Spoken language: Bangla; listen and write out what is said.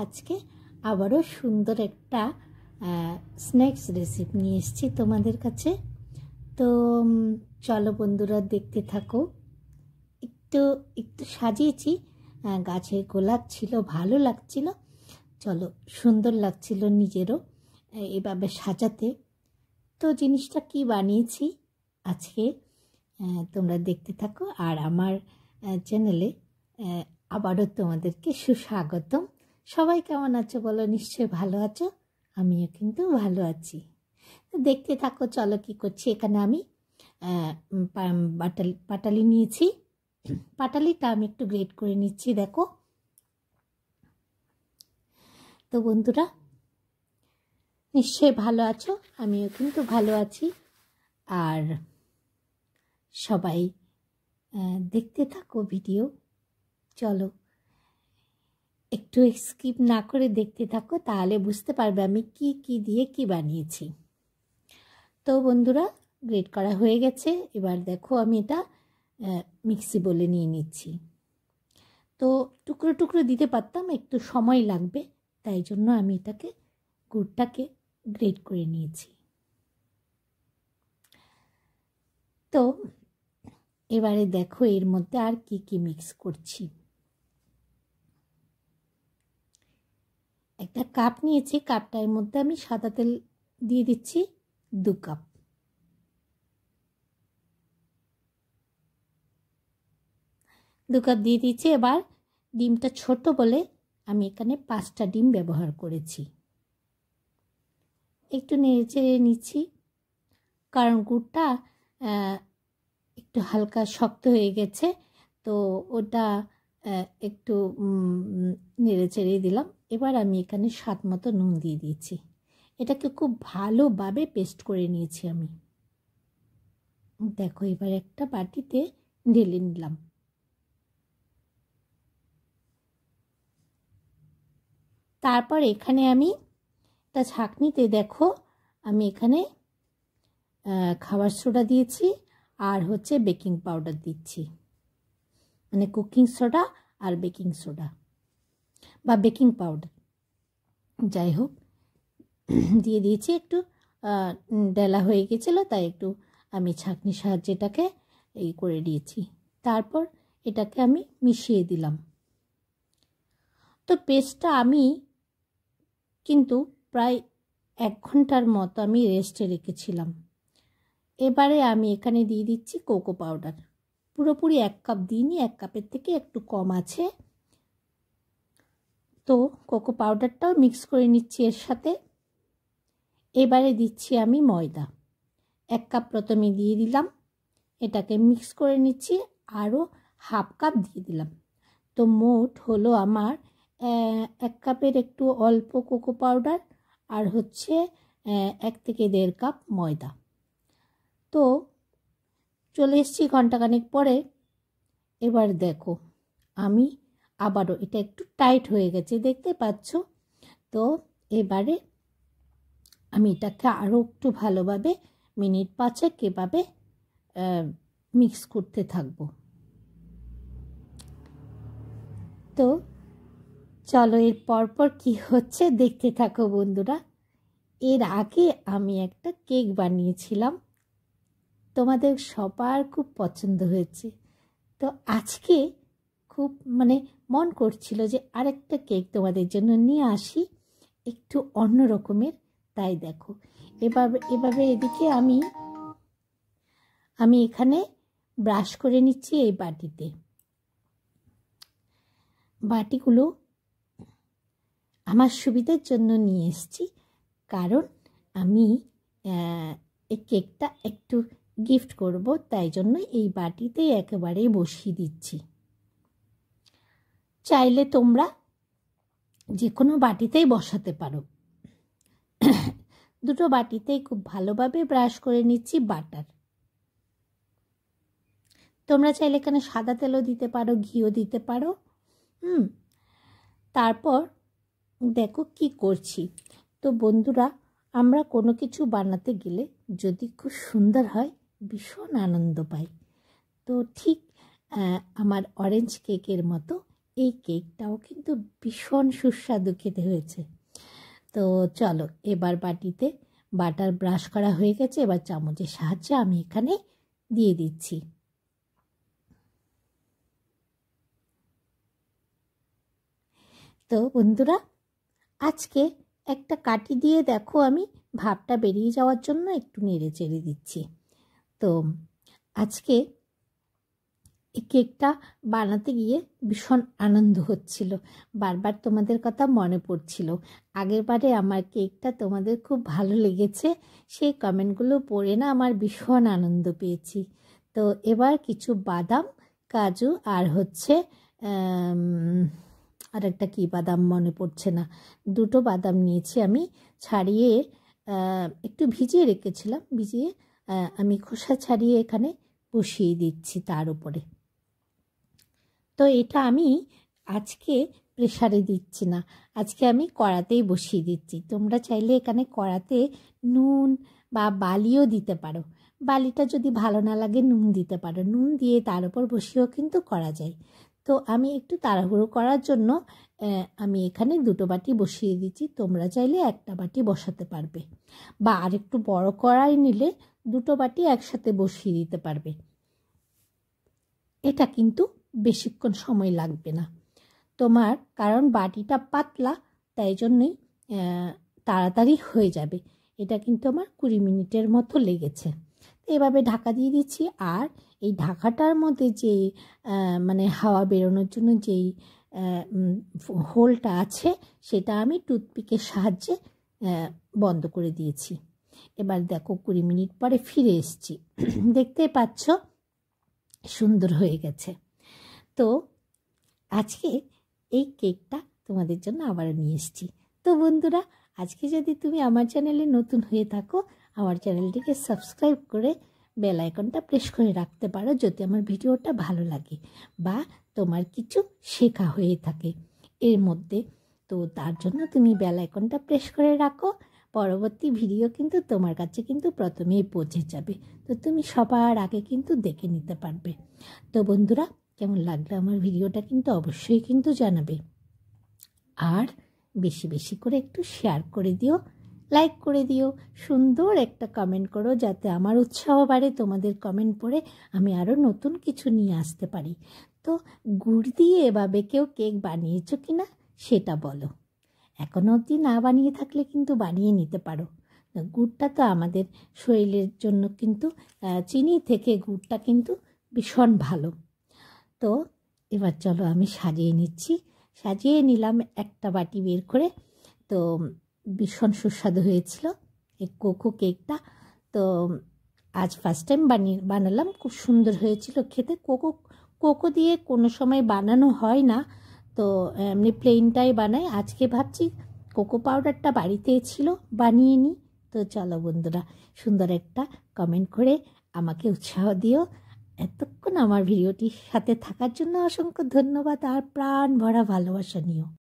আজকে আবারও সুন্দর একটা স্ন্যাক্স রেসিপি নিয়ে এসেছি তোমাদের কাছে। তো চলো বন্ধুরা দেখতে থাকো। একটু একটু সাজিয়েছি, গাছের গোলাপ ছিল, ভালো লাগছিল, চলো সুন্দর লাগছিল নিজেরও এভাবে সাজাতে। তো জিনিসটা কি বানিয়েছি আজকে তোমরা দেখতে থাকো। আর আমার চ্যানেলে আবারও তোমাদেরকে সুস্বাগতম। সবাই কেমন আছো বলো? নিশ্চয়ই ভালো আছো, আমিও কিন্তু ভালো আছি। তো দেখতে থাকো চলো কি করছি। এখানে আমি পাটালি নিয়েছি। পাটালিটা আমি একটু গ্রেট করে নিচ্ছি, দেখো। তো বন্ধুরা নিশ্চয়ই ভালো আছো, আমিও কিন্তু ভালো আছি। আর সবাই দেখতে থাকো ভিডিও, চলো একটু স্কিপ না করে দেখতে থাকো, তাহলে বুঝতে পারবে আমি কি কি দিয়ে কি বানিয়েছি। তো বন্ধুরা গ্রেট করা হয়ে গেছে, এবার দেখো আমি এটা মিক্সি বলে নিয়ে নিচ্ছি। তো টুকরো টুকরো দিতে পারতাম, একটু সময় লাগবে, তাই জন্য আমি এটাকে গুড়টাকে গ্রেট করে নিয়েছি। তো এবারে দেখো এর মধ্যে আর কি কি মিক্স করছি। একটা কাপ নিয়েছি, কাপটার মধ্যে আমি সাদা তেল দিয়ে দিচ্ছি 2 কাপ। দিয়ে দিচ্ছি। এবার ডিমটা ছোট বলে আমি এখানে 5টা ডিম ব্যবহার করেছি। একটু নেড়ে চেড়ে নিচ্ছি, কারণ গুড়টা একটু হালকা শক্ত হয়ে গেছে, তো ওটা একটু নেড়ে চেড়ে দিলাম। এবার আমি এখানে স্বাদ মতো নুন দিয়ে দিয়েছি। এটাকে খুব ভালোভাবে পেস্ট করে নিয়েছি আমি। দেখো এবার একটা বাটিতে ঢেলে নিলাম। তারপর এখানে আমি একটা ছাঁকনিতে দেখো আমি এখানে খাবার সোডা দিয়েছি, আর হচ্ছে বেকিং পাউডার দিচ্ছি, মানে কুকিং সোডা আর বেকিং সোডা বা বেকিং পাউডার যাই হোক দিয়ে দিয়েছি। একটু ডেলা হয়ে গেছিলো, তাই একটু আমি ছাঁকনির সাহায্যে এটাকে এই করে দিয়েছি। তারপর এটাকে আমি মিশিয়ে দিলাম। তো পেস্টটা আমি কিন্তু প্রায় 1 ঘন্টার মতো আমি রেস্টে রেখেছিলাম। এবারে আমি এখানে দিয়ে দিচ্ছি কোকো পাউডার। পুরোপুরি 1 কাপ দিইনি, 1 কাপের থেকে একটু কম আছে। তো কোকো পাউডারটাও মিক্স করে নিচ্ছি এর সাথে। এবারে দিচ্ছি আমি ময়দা। 1 কাপ প্রথমে দিয়ে দিলাম, এটাকে মিক্স করে নিচ্ছি, আরও ½ কাপ দিয়ে দিলাম। তো মোট হলো আমার 1 কাপের একটু অল্প কোকো পাউডার আর হচ্ছে 1 থেকে 1.5 কাপ ময়দা। তো চলে এসেছি ঘন্টাখানেক পরে। এবার দেখো আমি আবারও, এটা একটু টাইট হয়ে গেছে দেখতে পাচ্ছ। তো এবারে আমি এটাকে আরও একটু ভালোভাবে মিনিট 5 এভাবে মিক্স করতে থাকবো। তো চলো এর পরপর কি হচ্ছে দেখতে থাকো বন্ধুরা। এর আগে আমি একটা কেক বানিয়েছিলাম, তোমাদের সবার খুব পছন্দ হয়েছে। তো আজকে খুব মন করছিল যে আরেকটা কেক তোমাদের জন্য নিয়ে আসি, একটু অন্য রকমের। তাই দেখো এভাবে এদিকে আমি এখানে ব্রাশ করে নিচ্ছি এই বাটিগুলো আমার সুবিধার জন্য নিয়ে এসেছি, কারণ আমি এই কেকটা একটু গিফট করব, তাই জন্য এই বাটিতে একেবারেই বসিয়ে দিচ্ছি। চাইলে তোমরা যে কোনো বাটিতেই বসাতে পারো। 2টো বাটিতেই খুব ভালোভাবে ব্রাশ করে নিচ্ছি বাটার। তোমরা চাইলে এখানে সাদা তেলও দিতে পারো, ঘিও দিতে পারো। তারপর দেখো কি করছি। তো বন্ধুরা আমরা কোনো কিছু বানাতে গেলে যদি খুব সুন্দর হয় ভীষণ আনন্দ পাই। তো ঠিক আমার অরেঞ্জ কেকের মতো এই কেকটাও কিন্তু ভীষণ সুস্বাদু খেতে হয়েছে। তো চলো, এবার বাটিতে বাটার ব্রাশ করা হয়ে গেছে, এবার চামচের সাহায্যে আমি এখানে দিয়ে দিচ্ছি। তো বন্ধুরা, আজকে একটা কাঠি দিয়ে দেখো আমি ভাপটা বেরিয়ে যাওয়ার জন্য একটু নেড়ে চেড়ে দিচ্ছি। তো আজকে এই কেকটা বানাতে গিয়ে ভীষণ আনন্দ হচ্ছিল, বারবার তোমাদের কথা মনে পড়ছিল। আগেরবারে আমার কেকটা তোমাদের খুব ভালো লেগেছে, সেই কমেন্টগুলো পড়ে না আমার ভীষণ আনন্দ পেয়েছি। তো এবার কিছু বাদাম, কাজু আর হচ্ছে আর একটা কী বাদাম মনে পড়ছে না, দুটো বাদাম নিয়েছি আমি, ছাড়িয়ে একটু ভিজিয়ে রেখেছিলাম, ভিজিয়ে আমি খোসা ছাড়িয়ে এখানে বসিয়ে দিচ্ছি তার উপরে। তো এটা আমি আজকে প্রেসারে দিচ্ছি না, আজকে আমি কড়াতেই বসিয়ে দিচ্ছি। তোমরা চাইলে এখানে কড়াতে নুন বা বালিও দিতে পারো, বালিটা যদি ভালো না লাগে নুন দিতে পারো, নুন দিয়ে তার উপর বসিয়েও কিন্তু করা যায়। তো আমি একটু তাড়াহুড়ো করার জন্য আমি এখানে দুটো বাটি বসিয়ে দিচ্ছি, তোমরা চাইলে একটা বাটি বসাতে পারবে, বা আরেকটু বড় কড়াই নিলে দুটো বাটি একসাথে বসিয়ে দিতে পারবে। এটা কিন্তু বেশিক্ষণ সময় লাগবে না তোমার, কারণ বাটিটা পাতলা, তাই জন্যই তাড়াতাড়ি হয়ে যাবে। এটা কিন্তু আমার 20 মিনিটের মতো লেগেছে। এভাবে ঢাকা দিয়ে দিচ্ছি, আর এই ঢাকাটার মধ্যে যে মানে হাওয়া বেরোনোর জন্য যেই হোলটা আছে সেটা আমি টুথপিকের সাহায্যে বন্ধ করে দিয়েছি। এবার দেখো 20 মিনিট পরে ফিরে এসেছি, দেখতে পাচ্ছ সুন্দর হয়ে গেছে। তো আজকে এই কেকটা তোমাদের জন্য আবার নিয়ে এসেছি। তো বন্ধুরা, আজকে যদি তুমি আমার চ্যানেলে নতুন হয়ে থাকো, আমার চ্যানেলটিকে সাবস্ক্রাইব করে বেল আইকনটা প্রেস করে রাখতে পারো, যদি আমার ভিডিওটা ভালো লাগে বা তোমার কিছু শেখা হয়ে থাকে এর মধ্যে। তো তার জন্য তুমি বেল আইকনটা প্রেস করে রাখো, পরবর্তী ভিডিও কিন্তু তোমার কাছে কিন্তু প্রথমেই পৌঁছে যাবে, তো তুমি সবার আগে কিন্তু দেখে নিতে পারবে। তো বন্ধুরা, কেমন লাগলো আমার ভিডিওটা কিন্তু অবশ্যই কিন্তু জানাবে, আর বেশি বেশি করে একটু শেয়ার করে দিও, লাইক করে দিও, সুন্দর একটা কমেন্ট করো, যাতে আমার উৎসাহ বাড়ে। তোমাদের কমেন্ট পড়ে আমি আরও নতুন কিছু নিয়ে আসতে পারি। তো গুড় দিয়ে এভাবে কেউ কেক বানিয়েছো কি না সেটা বলো, এখনও অবধি না বানিয়ে থাকলে কিন্তু বানিয়ে নিতে পারো। গুড়টা তো আমাদের শরীরের জন্য কিন্তু চিনি থেকে গুড়টা কিন্তু ভীষণ ভালো। তো এবার চলো আমি সাজিয়ে নিচ্ছি, সাজিয়ে নিলাম একটা বাটি বের করে। তো ভীষণ সুস্বাদু হয়েছিল এই কোকো কেকটা। তো আজ ফার্স্ট টাইম বানালাম, খুব সুন্দর হয়েছিল খেতে। কোকো দিয়ে কোনো সময় বানানো হয় না, তো এমনি প্লেনটাই বানাই। আজকে ভাবছি কোকো পাউডারটা বাড়িতে ছিল, বানিয়ে নিই। তো চলো বন্ধুরা, সুন্দর একটা কমেন্ট করে আমাকে উৎসাহ দিও। এতক্ষণ আমার ভিডিওটির সাথে থাকার জন্য অসংখ্য ধন্যবাদ, আর প্রাণ ভরা ভালোবাসা নিও।